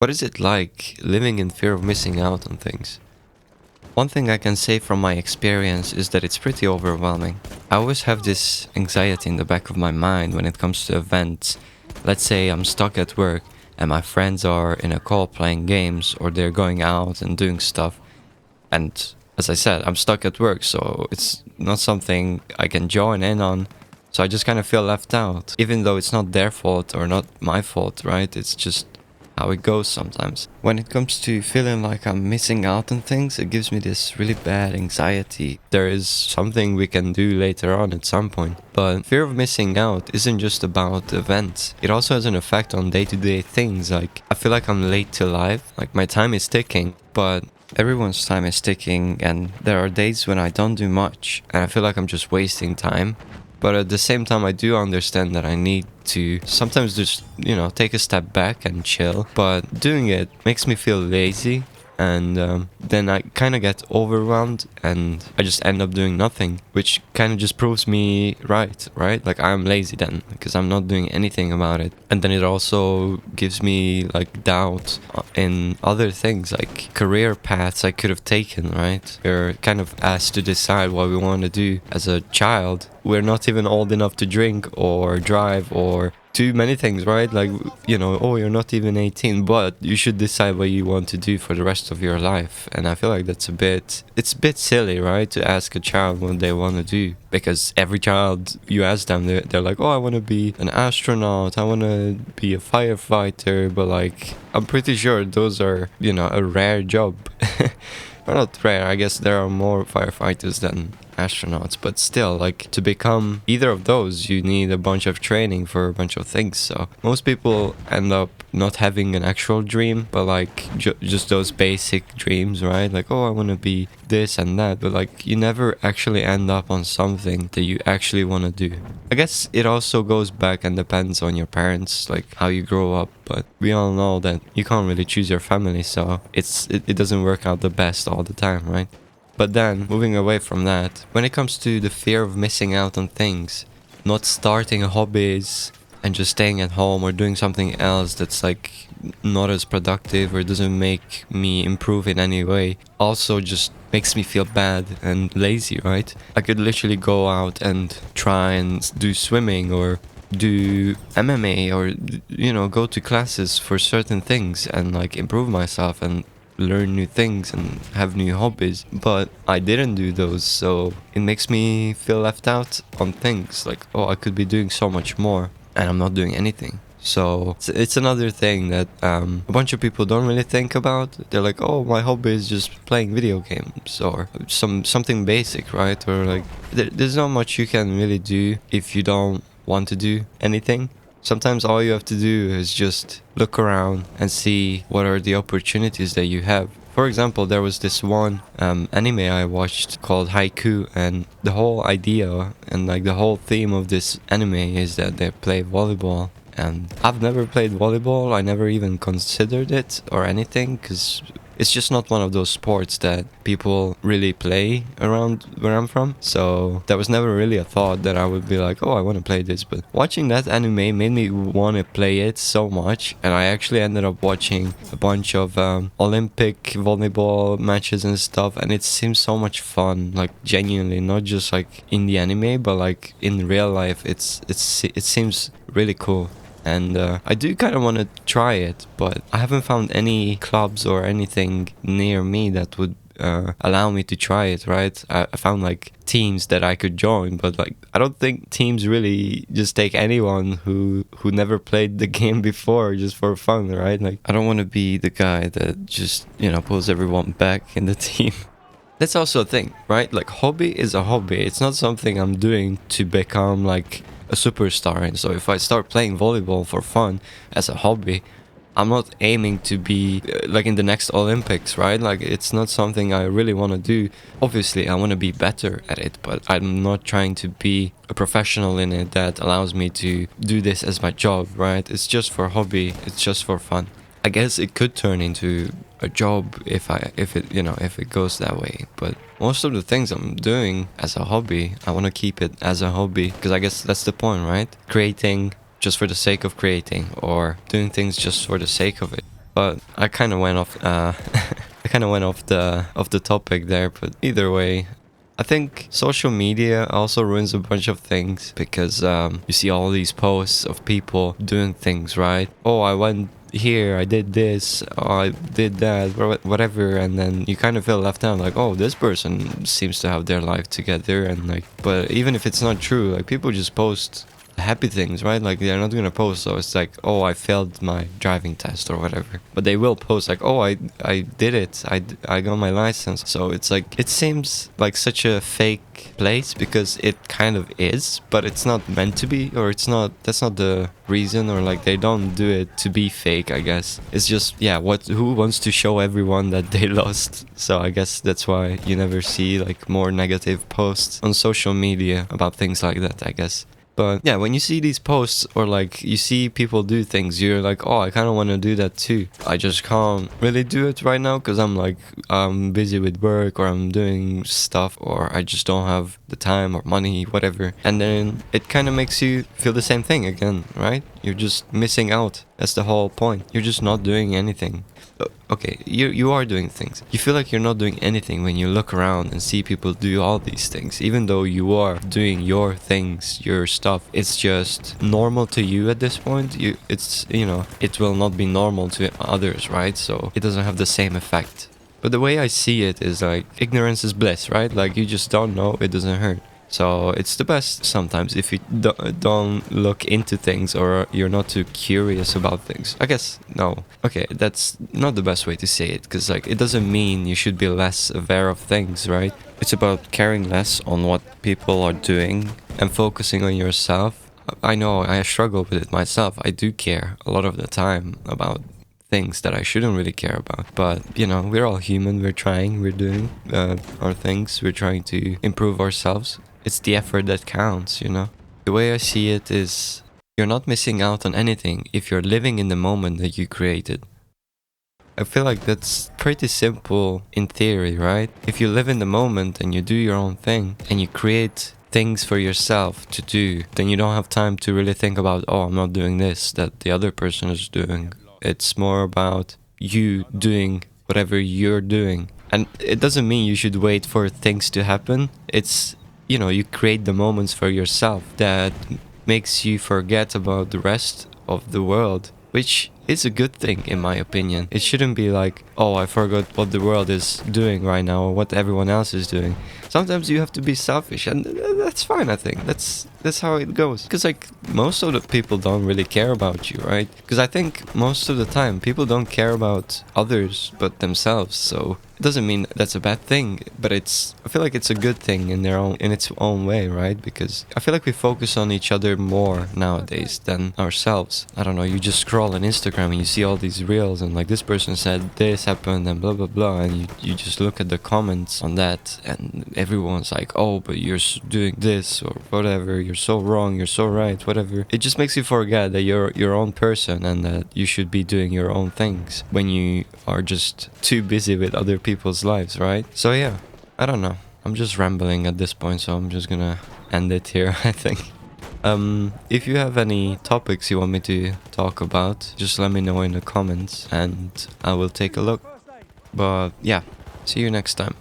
What is it like living in fear of missing out on things? One thing I can say from my experience is that it's pretty overwhelming. I always have this anxiety in the back of my mind when it comes to events. Let's say I'm stuck at work and my friends are in a call playing games or they're going out and doing stuff. And as I said, I'm stuck at work, so it's not something I can join in on. So I just kind of feel left out, even though it's not their fault or not my fault, right? It's just how it goes sometimes. When it comes to feeling like I'm missing out on things, it gives me this really bad anxiety. There is something we can do later on at some point, but fear of missing out isn't just about events. It also has an effect on day-to-day things. Like, I feel like I'm late to life, like my time is ticking, but everyone's time is ticking, and there are days when I don't do much, and I feel like I'm just wasting time. But at the same time, I do understand that I need to sometimes just, take a step back and chill. But doing it makes me feel lazy. And then I kind of get overwhelmed and I just end up doing nothing, which kind of just proves me right? Like I'm lazy then because I'm not doing anything about it. And then it also gives me like doubt in other things like career paths I could have taken, right? We're kind of asked to decide what we want to do as a child. We're not even old enough to drink or drive or do many things, right? Like, oh, you're not even 18, but you should decide what you want to do for the rest of your life. And I feel like it's a bit silly, right? To ask a child what they want to do. Because every child, you ask them, they're like, oh, I want to be an astronaut, I want to be a firefighter. But like, I'm pretty sure those are, a rare job. Well, not rare, I guess there are more firefighters than astronauts, but still, like, to become either of those, you need a bunch of training for a bunch of things. So most people end up not having an actual dream, but like just those basic dreams, right? Like, oh, I want to be this and that, but like you never actually end up on something that you actually want to do. I guess it also goes back and depends on your parents, like how you grow up, but we all know that you can't really choose your family, so it doesn't work out the best all the time, right? But then, moving away from that, when it comes to the fear of missing out on things, not starting hobbies and just staying at home or doing something else that's like not as productive or doesn't make me improve in any way, also just makes me feel bad and lazy, right? I could literally go out and try and do swimming or do MMA or, go to classes for certain things and like improve myself and learn new things and have new hobbies, but I didn't do those, so it makes me feel left out on things like, oh, I could be doing so much more and I'm not doing anything. So it's another thing that a bunch of people don't really think about. They're like, oh, my hobby is just playing video games or something basic, right? Or like there's not much you can really do if you don't want to do anything. Sometimes all you have to do is just look around and see what are the opportunities that you have. For example, there was this one anime I watched called Haiku, and the whole idea and like the whole theme of this anime is that they play volleyball. And I've never played volleyball, I never even considered it or anything, because it's just not one of those sports that people really play around where I'm from. So there was never really a thought that I would be like, oh, I want to play this. But watching that anime made me want to play it so much. And I actually ended up watching a bunch of Olympic volleyball matches and stuff. And it seems so much fun, like genuinely, not just like in the anime, but like in real life. It seems really cool. And I do kind of want to try it, but I haven't found any clubs or anything near me that would allow me to try it, right? I found like teams that I could join, but like I don't think teams really just take anyone who never played the game before just for fun, right? Like I don't want to be the guy that just, pulls everyone back in the team. That's also a thing, right? Like hobby is a hobby. It's not something I'm doing to become like a superstar. And so if I start playing volleyball for fun as a hobby, I'm not aiming to be like in the next Olympics, right? Like it's not something I really want to do. Obviously I want to be better at it, but I'm not trying to be a professional in it that allows me to do this as my job, right? It's just for hobby, it's just for fun. I guess it could turn into a job if it goes that way, but most of the things I'm doing as a hobby, I want to keep it as a hobby, because I guess that's the point, right? Creating just for the sake of creating, or doing things just for the sake of it. But I kind of went off. I kind of went off the topic there. But either way, I think social media also ruins a bunch of things because you see all these posts of people doing things, right? Oh, I went here, I did this, oh, I did that, whatever, and then you kind of feel left out, like, oh, this person seems to have their life together, and like, but even if it's not true, like, people just post happy things, right? Like, they're not gonna post, so it's like, oh, I failed my driving test or whatever, but they will post like, oh, I did it, I got my license. So it's like, it seems like such a fake place because it kind of is, but it's not meant to be, or it's not, that's not the reason, or like, they don't do it to be fake, I guess. It's just, yeah, who wants to show everyone that they lost? So I guess that's why you never see like more negative posts on social media about things like that, I guess. But yeah, when you see these posts or like you see people do things, you're like, oh, I kind of want to do that too. I just can't really do it right now because I'm busy with work, or I'm doing stuff, or I just don't have the time or money, whatever. And then it kind of makes you feel the same thing again, right? You're just missing out. That's the whole point. You're just not doing anything. Okay, you are doing things. You feel like you're not doing anything when you look around and see people do all these things, even though you are doing your things, your stuff. It's just normal to you at this point. It's, you know, it will not be normal to others, right? So it doesn't have the same effect. But the way I see it is like, ignorance is bliss, right? Like, you just don't know, it doesn't hurt. So it's the best sometimes if you don't look into things, or you're not too curious about things. I guess, no. Okay, that's not the best way to say it, because like, it doesn't mean you should be less aware of things, right? It's about caring less on what people are doing and focusing on yourself. I know I struggle with it myself. I do care a lot of the time about things that I shouldn't really care about. But, you know, we're all human. We're trying, we're doing our things. We're trying to improve ourselves. It's the effort that counts, you know? The way I see it is, you're not missing out on anything if you're living in the moment that you created. I feel like that's pretty simple in theory, right? If you live in the moment and you do your own thing and you create things for yourself to do, then you don't have time to really think about, oh, I'm not doing this that the other person is doing. It's more about you doing whatever you're doing. And it doesn't mean you should wait for things to happen. It's, you know, you create the moments for yourself that makes you forget about the rest of the world, which is a good thing in my opinion. It shouldn't be like, oh, I forgot what the world is doing right now, or what everyone else is doing. Sometimes you have to be selfish, and that's fine, I think. That's how it goes. Because like, most of the people don't really care about you, right? Because I think most of the time people don't care about others but themselves. So it doesn't mean that's a bad thing, but I feel like it's a good thing in its own way, right? Because I feel like we focus on each other more nowadays than ourselves. I don't know, you just scroll on Instagram and you see all these reels, and like, this person said this happened and blah blah blah, and you just look at the comments on that, and everyone's like, oh, but you're doing this or whatever, you're so wrong, you're so right, whatever. It just makes you forget that you're your own person and that you should be doing your own things when you are just too busy with other people's lives, right? So yeah, I don't know. I'm just rambling at this point, so I'm just gonna end it here, I think. If you have any topics you want me to talk about, just let me know in the comments and I will take a look. But yeah, see you next time.